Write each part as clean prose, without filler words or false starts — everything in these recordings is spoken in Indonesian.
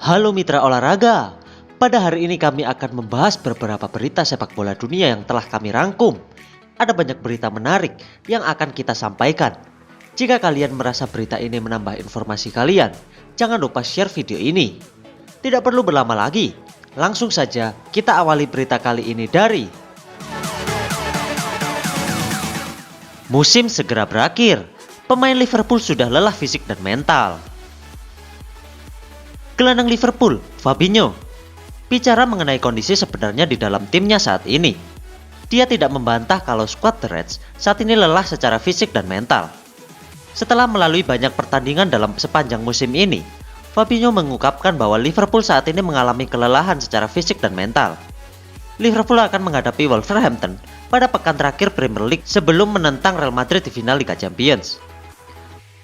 Halo mitra olahraga, pada hari ini kami akan membahas beberapa berita sepak bola dunia yang telah kami rangkum. Ada banyak berita menarik yang akan kita sampaikan. Jika kalian merasa berita ini menambah informasi kalian, jangan lupa share video ini. Tidak perlu berlama lagi, langsung saja kita awali berita kali ini dari musim segera berakhir, pemain Liverpool sudah lelah fisik dan mental. Gelandang Liverpool, Fabinho, bicara mengenai kondisi sebenarnya di dalam timnya saat ini. Dia tidak membantah kalau skuad The Reds saat ini lelah secara fisik dan mental. Setelah melalui banyak pertandingan dalam sepanjang musim ini, Fabinho mengungkapkan bahwa Liverpool saat ini mengalami kelelahan secara fisik dan mental. Liverpool akan menghadapi Wolverhampton pada pekan terakhir Premier League sebelum menentang Real Madrid di final Liga Champions.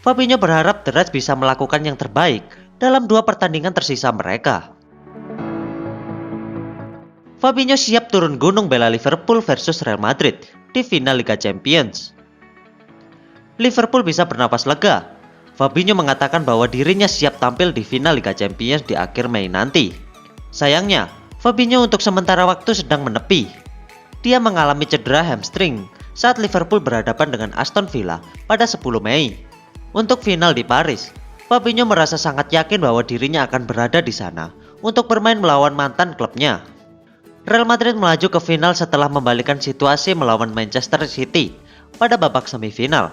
Fabinho berharap The Reds bisa melakukan yang terbaik dalam 2 pertandingan tersisa mereka. Fabinho siap turun gunung bela Liverpool versus Real Madrid di final Liga Champions. Liverpool bisa bernapas lega. Fabinho mengatakan bahwa dirinya siap tampil di final Liga Champions di akhir Mei nanti. Sayangnya, Fabinho untuk sementara waktu sedang menepi. Dia mengalami cedera hamstring saat Liverpool berhadapan dengan Aston Villa pada 10 Mei. Untuk final di Paris, Fabinho merasa sangat yakin bahwa dirinya akan berada di sana untuk bermain melawan mantan klubnya. Real Madrid melaju ke final setelah membalikan situasi melawan Manchester City pada babak semifinal.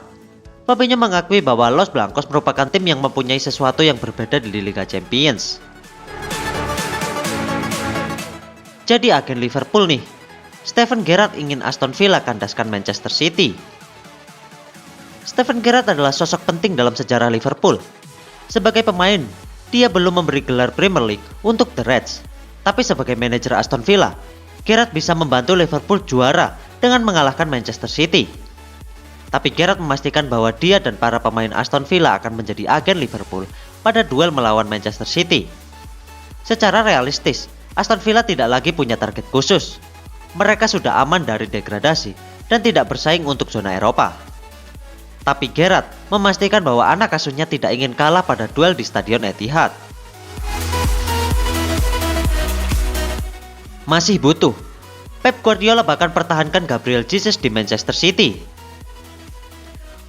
Fabinho mengakui bahwa Los Blancos merupakan tim yang mempunyai sesuatu yang berbeda di Liga Champions. Jadi agen Liverpool nih, Steven Gerrard ingin Aston Villa kandaskan Manchester City. Steven Gerrard adalah sosok penting dalam sejarah Liverpool. Sebagai pemain, dia belum memberi gelar Premier League untuk The Reds. Tapi sebagai manajer Aston Villa, Gerrard bisa membantu Liverpool juara dengan mengalahkan Manchester City. Tapi Gerrard memastikan bahwa dia dan para pemain Aston Villa akan menjadi agen Liverpool pada duel melawan Manchester City. Secara realistis, Aston Villa tidak lagi punya target khusus. Mereka sudah aman dari degradasi dan tidak bersaing untuk zona Eropa. Tapi Gerrard memastikan bahwa anak asuhnya tidak ingin kalah pada duel di Stadion Etihad. Masih butuh. Pep Guardiola bahkan pertahankan Gabriel Jesus di Manchester City.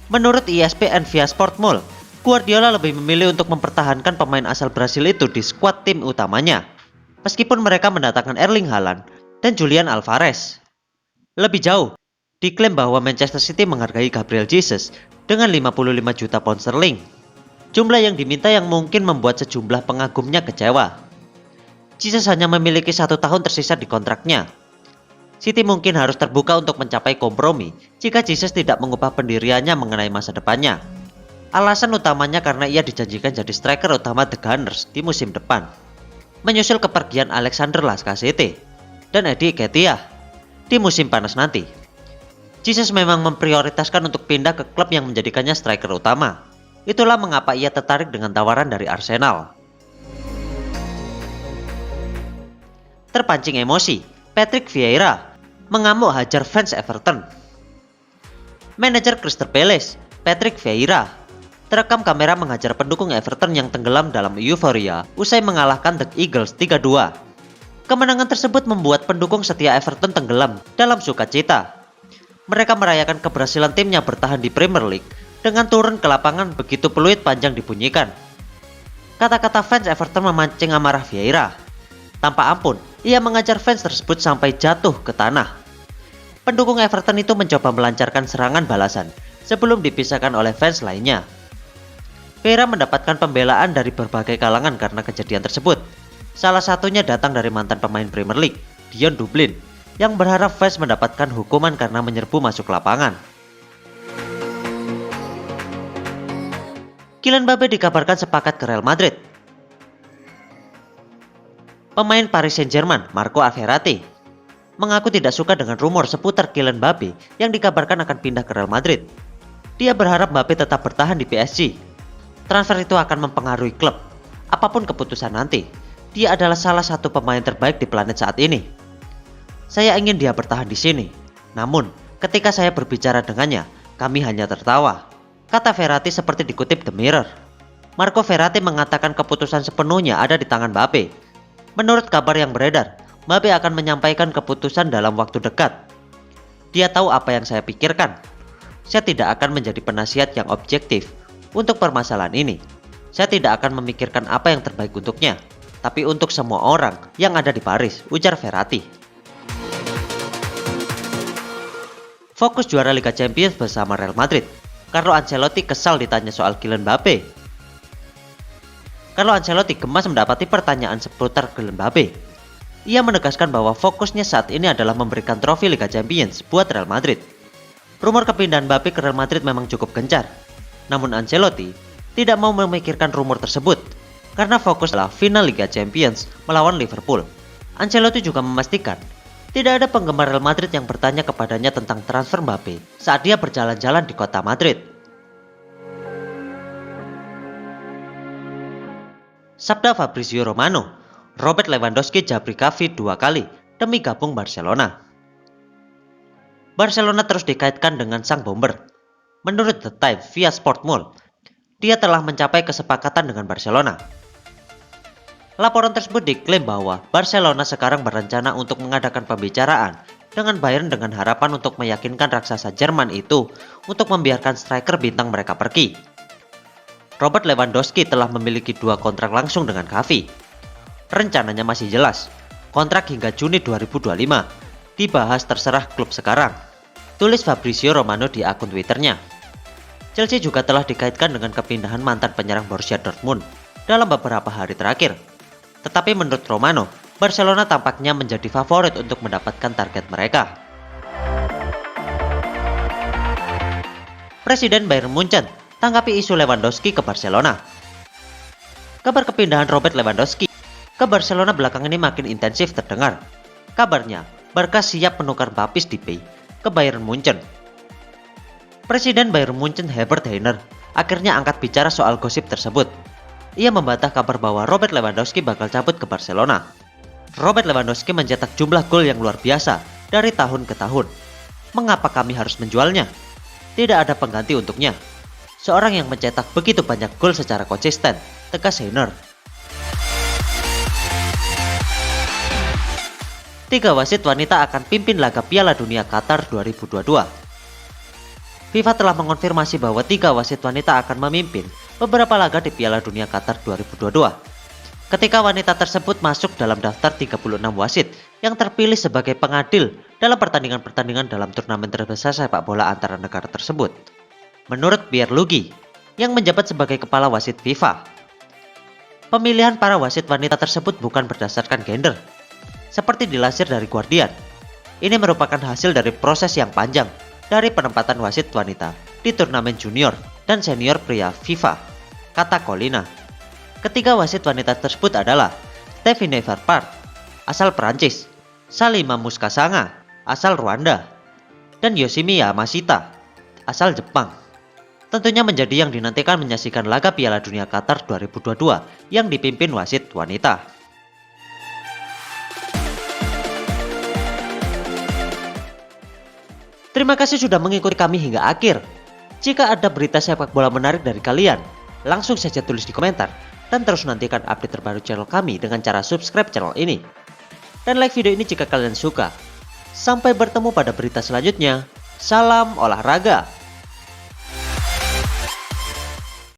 Menurut ESPN via Sportmall, Guardiola lebih memilih untuk mempertahankan pemain asal Brasil itu di skuad tim utamanya, meskipun mereka mendatangkan Erling Haaland dan Julian Alvarez. Lebih jauh, diklaim bahwa Manchester City menghargai Gabriel Jesus dengan 55 juta pound sterling. Jumlah yang diminta yang mungkin membuat sejumlah pengagumnya kecewa. Jesus hanya memiliki 1 tahun tersisa di kontraknya. City mungkin harus terbuka untuk mencapai kompromi jika Jesus tidak mengubah pendiriannya mengenai masa depannya. Alasan utamanya karena ia dijanjikan jadi striker utama The Gunners di musim depan, menyusul kepergian Alexander Lacazette dan Eddie Nketiah di musim panas nanti. Jesus memang memprioritaskan untuk pindah ke klub yang menjadikannya striker utama. Itulah mengapa ia tertarik dengan tawaran dari Arsenal. Terpancing emosi, Patrick Vieira mengamuk hajar fans Everton. Manajer Crystal Palace, Patrick Vieira, terekam kamera menghajar pendukung Everton yang tenggelam dalam euforia usai mengalahkan The Eagles 3-2. Kemenangan tersebut membuat pendukung setia Everton tenggelam dalam sukacita. Mereka merayakan keberhasilan timnya bertahan di Premier League dengan turun ke lapangan begitu peluit panjang dibunyikan. Kata-kata fans Everton memancing amarah Vieira. Tanpa ampun, ia mengajar fans tersebut sampai jatuh ke tanah. Pendukung Everton itu mencoba melancarkan serangan balasan sebelum dipisahkan oleh fans lainnya. Vieira mendapatkan pembelaan dari berbagai kalangan karena kejadian tersebut. Salah satunya datang dari mantan pemain Premier League, Dion Dublin, yang berharap fans mendapatkan hukuman karena menyerbu masuk lapangan. Kylian Mbappe dikabarkan sepakat ke Real Madrid. Pemain Paris Saint-Germain, Marco Verratti, mengaku tidak suka dengan rumor seputar Kylian Mbappe yang dikabarkan akan pindah ke Real Madrid. Dia berharap Mbappe tetap bertahan di PSG. Transfer itu akan mempengaruhi klub. Apapun keputusan nanti, dia adalah salah satu pemain terbaik di planet saat ini. Saya ingin dia bertahan di sini. Namun, ketika saya berbicara dengannya, kami hanya tertawa, kata Verratti seperti dikutip The Mirror. Marco Verratti mengatakan keputusan sepenuhnya ada di tangan Mbappe. Menurut kabar yang beredar, Mbappe akan menyampaikan keputusan dalam waktu dekat. Dia tahu apa yang saya pikirkan. Saya tidak akan menjadi penasihat yang objektif untuk permasalahan ini. Saya tidak akan memikirkan apa yang terbaik untuknya, tapi untuk semua orang yang ada di Paris, ujar Verratti. Fokus juara Liga Champions bersama Real Madrid. Carlo Ancelotti kesal ditanya soal Kylian Mbappe. Carlo Ancelotti gemas mendapati pertanyaan seputar Kylian Mbappe. Ia menegaskan bahwa fokusnya saat ini adalah memberikan trofi Liga Champions buat Real Madrid. Rumor kepindahan Mbappe ke Real Madrid memang cukup gencar. Namun Ancelotti tidak mau memikirkan rumor tersebut karena fokus adalah final Liga Champions melawan Liverpool. Ancelotti juga memastikan tidak ada penggemar Real Madrid yang bertanya kepadanya tentang transfer Mbappe saat dia berjalan-jalan di kota Madrid. Sabda Fabrizio Romano, Robert Lewandowski jabri Xavi 2 kali demi gabung Barcelona. Barcelona terus dikaitkan dengan sang bomber. Menurut The Times via Sportmall, dia telah mencapai kesepakatan dengan Barcelona. Laporan tersebut diklaim bahwa Barcelona sekarang berencana untuk mengadakan pembicaraan dengan Bayern dengan harapan untuk meyakinkan raksasa Jerman itu untuk membiarkan striker bintang mereka pergi. Robert Lewandowski telah memiliki 2 kontrak langsung dengan Xavi. Rencananya masih jelas, kontrak hingga Juni 2025, dibahas terserah klub sekarang, tulis Fabrizio Romano di akun Twitternya. Chelsea juga telah dikaitkan dengan kepindahan mantan penyerang Borussia Dortmund dalam beberapa hari terakhir. Tetapi menurut Romano, Barcelona tampaknya menjadi favorit untuk mendapatkan target mereka. Presiden Bayern Munchen tanggapi isu Lewandowski ke Barcelona. Kabar kepindahan Robert Lewandowski ke Barcelona belakangan ini makin intensif terdengar. Kabarnya, Barca siap menukar Baptiste Depay ke Bayern Munchen. Presiden Bayern Munchen Herbert Hainer akhirnya angkat bicara soal gosip tersebut. Ia membantah kabar bahwa Robert Lewandowski bakal cabut ke Barcelona. Robert Lewandowski mencetak jumlah gol yang luar biasa dari tahun ke tahun. Mengapa kami harus menjualnya? Tidak ada pengganti untuknya. Seorang yang mencetak begitu banyak gol secara konsisten, tegas Hainer. 3 wasit wanita akan pimpin laga Piala Dunia Qatar 2022. FIFA telah mengonfirmasi bahwa 3 wasit wanita akan memimpin beberapa laga di Piala Dunia Qatar 2022. Ketika wanita tersebut masuk dalam daftar 36 wasit yang terpilih sebagai pengadil dalam pertandingan-pertandingan dalam turnamen terbesar sepak bola antara negara tersebut. Menurut Pierre Luigi, yang menjabat sebagai kepala wasit FIFA, pemilihan para wasit wanita tersebut bukan berdasarkan gender. Seperti dilansir dari Guardian, ini merupakan hasil dari proses yang panjang dari penempatan wasit wanita di turnamen junior dan senior pria FIFA, kata Colina. Ketiga wasit wanita tersebut adalah Stephanie Verpart, asal Perancis, Salima Muskasanga, asal Rwanda, dan Yoshimi Yamashita, asal Jepang. Tentunya menjadi yang dinantikan menyaksikan laga Piala Dunia Qatar 2022 yang dipimpin wasit wanita. Terima kasih sudah mengikuti kami hingga akhir. Jika ada berita sepak bola menarik dari kalian, langsung saja tulis di komentar dan terus nantikan update terbaru channel kami dengan cara subscribe channel ini. Dan like video ini jika kalian suka. Sampai bertemu pada berita selanjutnya. Salam olahraga.